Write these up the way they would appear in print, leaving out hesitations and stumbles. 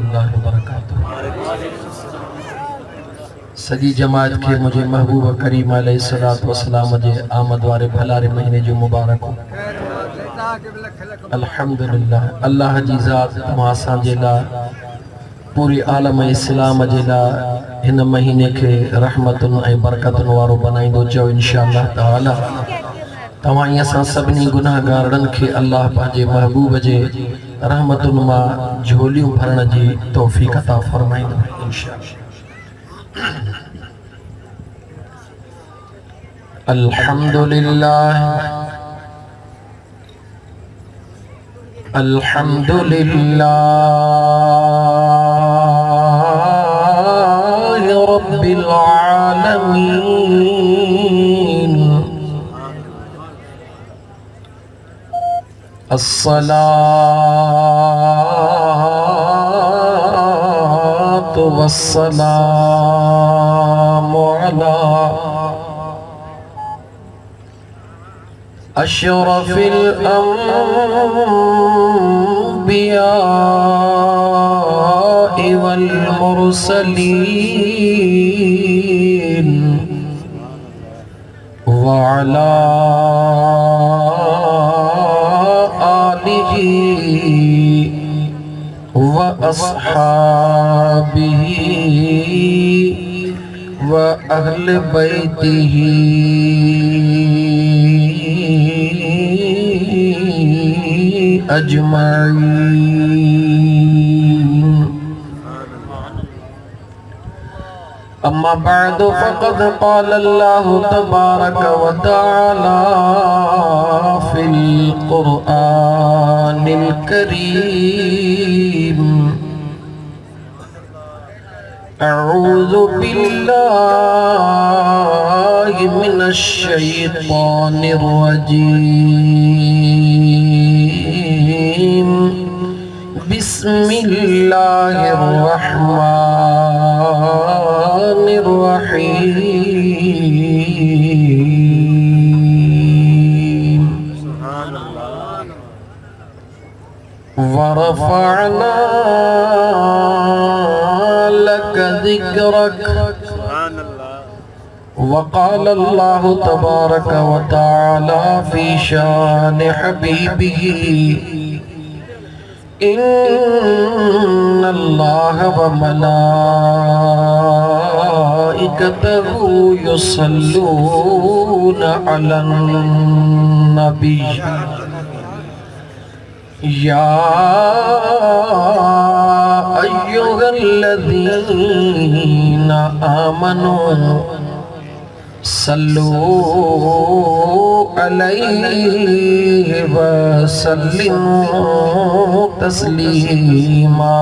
रहमतुल्लाहि व बरकातुहू। सजी जमात के मुझे महबूब करीम अलैहिस्सलातु वस्सलाम जे आमद वारे भलारे महीने जो मुबारक हो। अल्हम्दुलिल्लाह अल्लाह जी ज़ात तमां असांजे लाइ पूरी आलम इस्लाम जे लाइ हिन महीने के रहमतुन ऐं बरकतुन वारो बनाईंदो चओ इंशाअल्लाह ताला। तव्हां असां सभिनी गुनाहगारनि खे अल्लाह पंहिंजे महबूब जे रहमतुन मां झोलियूं भरण जी तौफ़ीक़ अता फरमाईंदो इंशाअल्लाह। अल्हम्दुलिल्लाह अल्हम्दुलिल्लाह रब्बिल आलमीन। अस्सलातु वस्सलामु अला अशरफिल अंबिया वल मुरसलीन व अला आलिहि व अस्हाबिही व अहले बैतिही अजमाईन। अम्मा बअद फ़क़द क़ाल अल्लाहु तबारक व तआला फ़िल क़ुरआनिल करीम। अऊज़ु बिल्लाहि मिनश शैतानिर रजीम। बिस्मिल्लाहिर रहमानिर रहीम। वरफ़अना लक ज़िक्रक। वक़ाल अल्लाहु तबारक व तआला फ़ी शान हबीबिही इन्नल्लाह व मलाइकतहु युसल्लूना अलन नबी। या अय्युहल्लज़ीना आमनू सल्लू अलैहि व सल्लिमू तस्लीमा।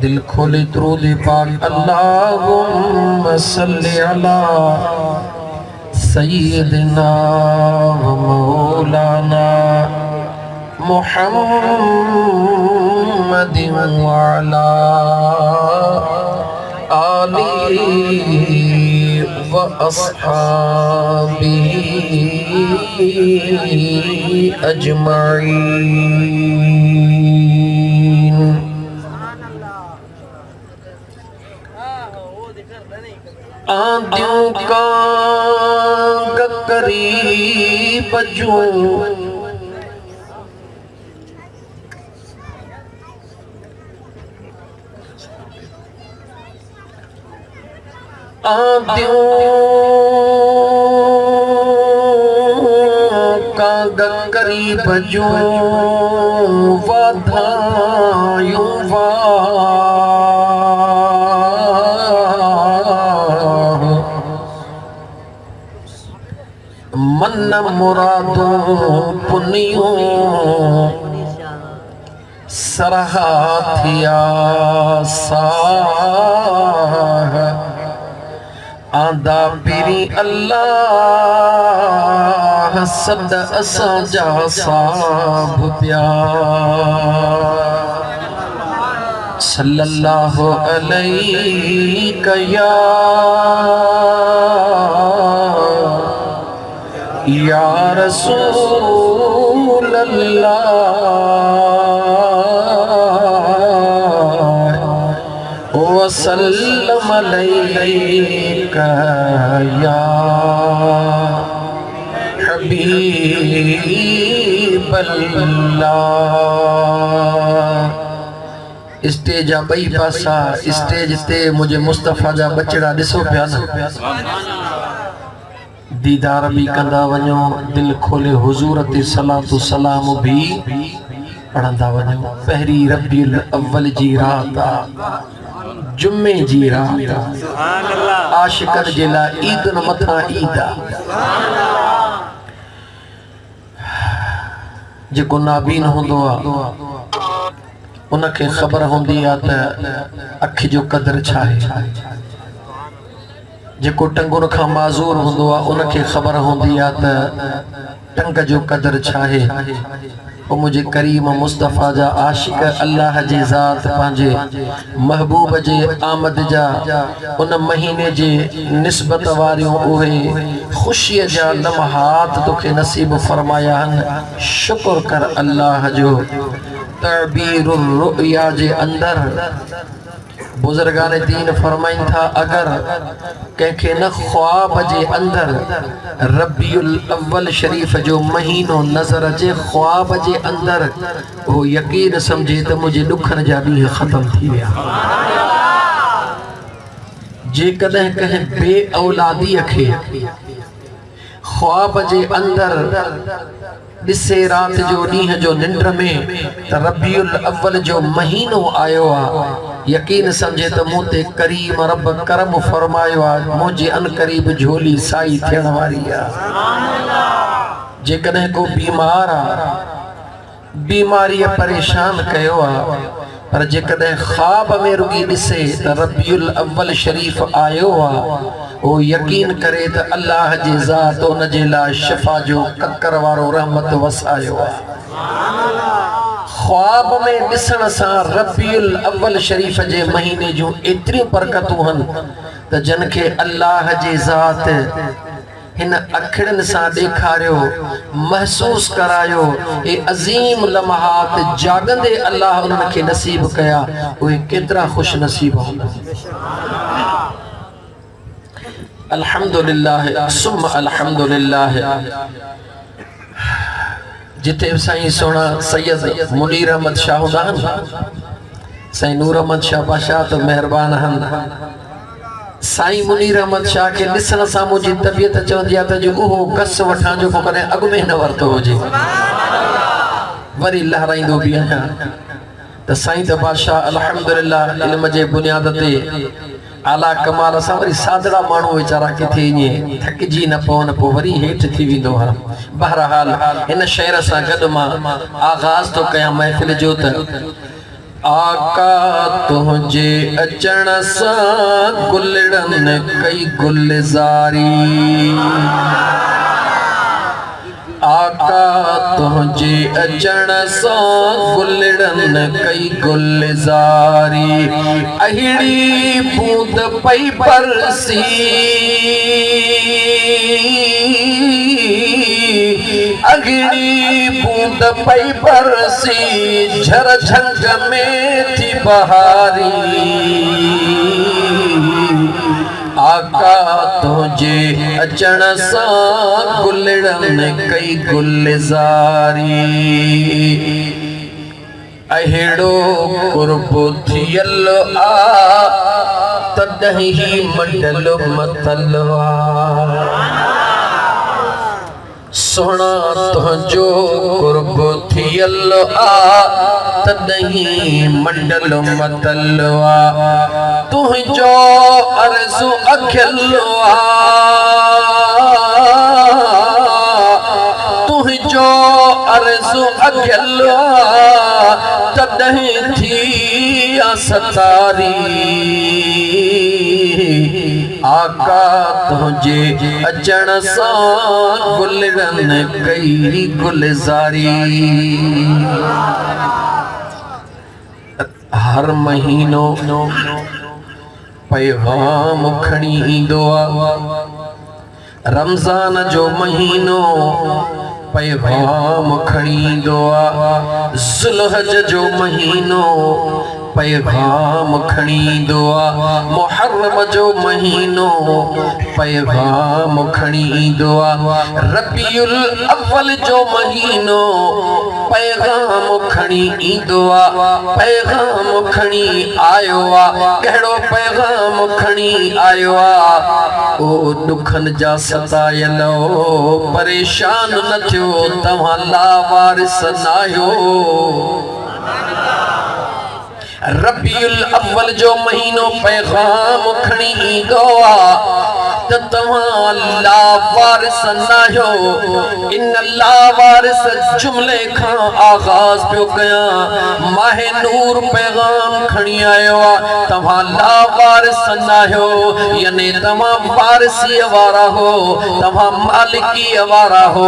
दिल खोले दुरूद पाक अल्लाहुम्मा सल्लि अला सय्यिदिना व मौलाना मुहम्मदिन व अला आलिहि व अस्हाबिही अजमाईन। आंधियों का करीब जो आंधियों का करीब जो वाधायूं मन मुरादों पुनियों सरहाथिया साह आंदा पीरी अल्लाह सद असां जा साब प्यार। सल्लल्लाहु अलैहि या रसूल अल्लाह वसल्लम अलैका या हबीबल्लाह। स्टेज जा बई पासा स्टेज ते मुझे मुस्तफा जा बचड़ा दिसो पिया न, दीदार भी कंदा वञो, दिल खोले हुजूर ते सलातु सलाम भी पढ़ंदा वञो। पहिरी रबीउल अव्वल जी रात जुम्मे जी रात आशिकन जे लाइ ईद न मथा ईद जेको नाबीन होंदो आ उनखे ख़बर होंदी आ त अख जो कदर छा आहे। जेको टंगुर खां माज़ूर होंदो आ उनखे ख़बर होंदी आ त टंग जो कदर छा आहे। ओ मुझे करीम मुस्तफ़ा जा आशिक अल्लाह जी ज़ात पंहिंजे महबूब जे आमद जा उन महीने जे निस्बत वारियूं उहे ख़ुशीअ जा लम्हात तोखे नसीब फरमाया आहिनि। शुक्र कर अल्लाह जो। तअबीरुर रुया जे अंदर बुजुर्गान दीन फरमाइन था, अगर कंहिंखे न ख्वाब जे अंदर रबीउल अव्वल शरीफ जो महीनो नज़र अचे, ख्वाब जे अंदर वो यकीन समझे त मुझे दुखन जा ॾींहं ख़त्म थी विया। जेकॾहिं कंहिं बे औलादीअ खे ख्वाब जे अंदर ॾिसे रात जो ॾींहं जो निंड में त रबीउल अव्वल जो महीनो आयो आ, यकीन समझे त मूं ते करीम रब करम फरमायो आ, मुंहिंजे अनकरीब झोली साई थियण वारी आ। जेकॾहिं को बीमार आ, बीमारीअ परेशान कयो आ, पर जेकॾहिं ख्वाब में रुगी ॾिसे त रबीउल अव्वल शरीफ आयो आ, वो यकीन करे त अल्लाह जी ज़ात उन जे लाइ शिफ़ा जो ककर वारो रहमत वसायो आ। ख्वाब में ॾिसण सां रबीउल अव्वल शरीफ जे महीने जूं एतिरियूं बरकतूं आहिनि त जिन खे अल्लाह जी ज़ात हिन अखिड़नि सां ॾेखारियो, महसूस करायो, ए अज़ीम लम्हात जागंदे अल्लाह उन्हनि खे नसीब कया, उहे केतिरा ख़ुश नसीब हूंदा। अल्हम्दुलिल्लाह सुम्मा अल्हम्दुलिल्लाह। जिथे साईं सोना सैयद मुनीर अहमद शाह हूंदा आहिनि, साईं नूर अहमद शाह बादशाह तो मेहरबान आहिनि। साईं मुनीर अहमद शाह के ॾिसण सां मुंहिंजी तबियत चवंदी आहे त जो उहो कस वठां जेको कॾहिं अॻु में न वरितो हुजे, वरी लहराईंदो बि आहियां। त साईं त बादशाह अल्हम्दुलिल्लाह इल्म जे बुनियाद ते आला कमाल सां वरी सादड़ा माण्हू वीचारा किथे ईअं थकिजी न पवन, पोइ वरी हेठि थी वेंदो आहे। बहरहाल हिन शेर सां गॾु मां आगाज़ तो कयां महफ़िल जो त आका तुंहिंजे अचण सां गुलड़नि कई गुलज़ारी, आका तुंहिंजे अचण सां गुलड़नि कई गुलज़ारी, अहिड़ी बूंद पई बरसी, अहिड़ी बूंद पई बरसी, झर झंग में थी बहारी, आका तुंहिंजे अचण सां गुलड़नि कई गुलज़ारी, अहिड़ो कुर्ब थियल आ तॾहिं मंडल मतल आ, सोना तुंहिंजो कुर्ब थियल आ तॾहिं मंडल मतल आ, तुंहिंजो अर्ज़ु अखियल आ, तुंहिंजो अर्ज़ु अखियल आ तॾहिं थी सतारी, आका तुंहिंजे अचण सां गुलड़नि कई गुलज़ारी। हर महीनो पैगाम खणी ईंदो आहे, रमज़ान जो महीनो पैगाम खणी ईंदो आहे, ज़ुल्हज जो महीनो पैगाम खणी दुआ मुहर्रम जो महीनो पैगाम खणी दुआ रबीउल अव्वल जो महीनो पैगाम खणी दुआ पैगाम खणी आयो आ कहिड़ो पैगाम खणी आयो आ ओ दुखन जा सतायलो परेशान न थियो तव्हां लावारिस नायो रबीउल अव्वल जो महीनो पैगाम खणी ईंदो आ त तव्हां लावारिस नायो इन लावारिस जुमले खां आगाज़ पियो कयां माहे नूर पैगाम खणी आयो आ तव्हां लावारिस नायो यानी तव्हां वारिसीअ वारा हो तव्हां मालिकीअ वारा हो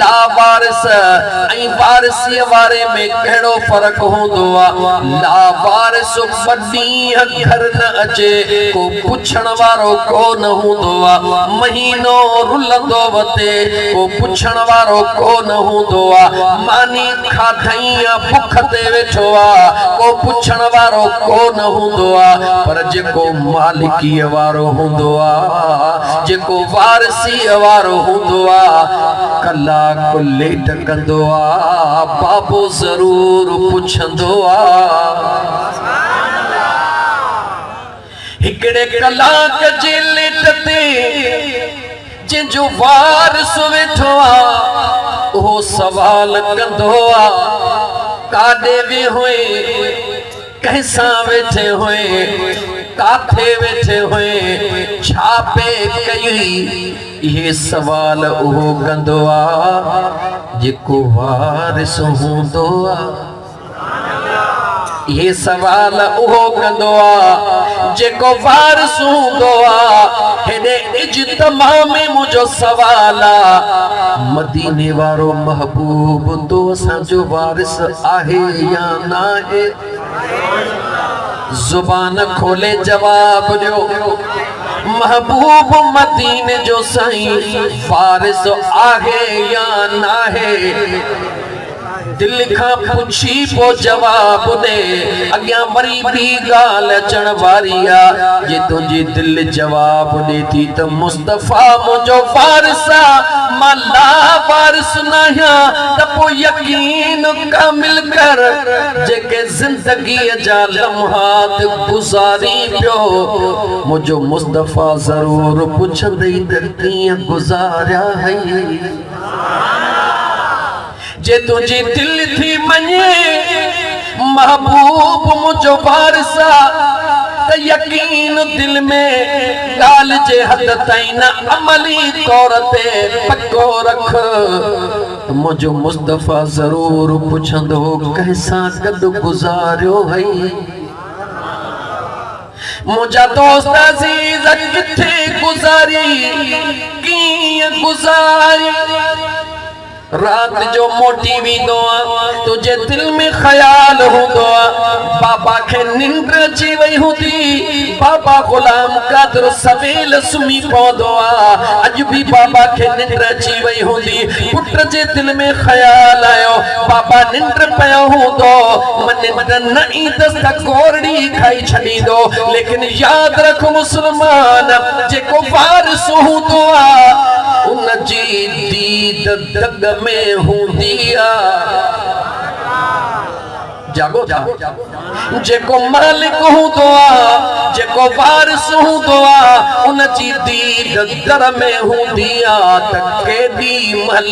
लावारिस ऐं वारिसीअ वारे में कहिड़ो फ़र्क़ु हूंदो आहे लावारिस ॿ ॾींहं घर न अचे को पुछण वारो को न हूंदो महीनो रुलंदो वते को पुछण वारो को न हूंदो आ मानी खाधई या भुख ते वेठो आ को पुछण वारो को न हूंदो आ पर जेको मालिकीअ वारो हूंदो आ जेको वारिसीअ वारो हूंदो आ कलाक लेट कंदो आ बाबो ज़रूर पुछंदो आ हिकड़े कलाक जे लेट ते जंहिंजो वारिस वेठो आ उहो सवाल कंदो आ काॾे वे हुए कंहिंसां वेठे हुए काथे वेठे हुए छा पे कई इहे सवाल उहो कंदो आ जेको वारिस हूंदो आ ये सवाल उहो कंदो आ जेको वारिस हूंदो आ हेॾे इज्तिमा में मुंहिंजो सवाल आ मदीने वारो महबूब तो असांजो वारिस आहे या न आहे ज़ुबान खोले जवाब ॾियो महबूब मदीने जो साईं वारिस आहे या न आहे दिल खां पुछी पो जवाब दे अॻियां वरी ॿी ॻाल्हि अचण वारी आ जे तुंहिंजी दिल जवाब ॾे थी त मुस्तफ़ा मुंहिंजो वारिस आ मां लावारिस न आहियां त पोइ यकीन कामिल कर जेके ज़िंदगीअ जा लम्हात गुज़ारी पियो मुंहिंजो मुस्तफ़ा ज़रूर पुछंदई त कीअं गुज़ारिया हई जे तुझी दिल थी मने महबूब मुझो वारिस त यकीन दिल में गाल जे हद ताईं न अमली तौर ते पक्को रख मुझो मुस्तफ़ा ज़रूर पुछंदो कैसा गॾु गुज़ारियो हई मुझा दोस्त अज़ीज़ किथे गुज़ारी कीअं गुज़ारी रात जो मोटी वेंदो आ तुझे दिल में ख्याल हूंदो आ बाबा खे निंड अची वई हूंदी बाबा गुलाम कादर सवेल सुम्ही पवंदो आ अॼु बि बाबा खे निंड अची वई हूंदी पुट जे दिल में ख्याल आयो बाबा निंड पियो हूंदो मन निंड न ईंदसि त कोरड़ी खाई छॾींदो लेकिन यादि रख मुस्लमान जेको वारिस हूंदो आ उन जी दीद दग में हूंदी आ जागो जेको मालिक हूंदो आ जेको वारिस हूंदो आ उन जी दीद दर में हूंदी आ त केॾी महिल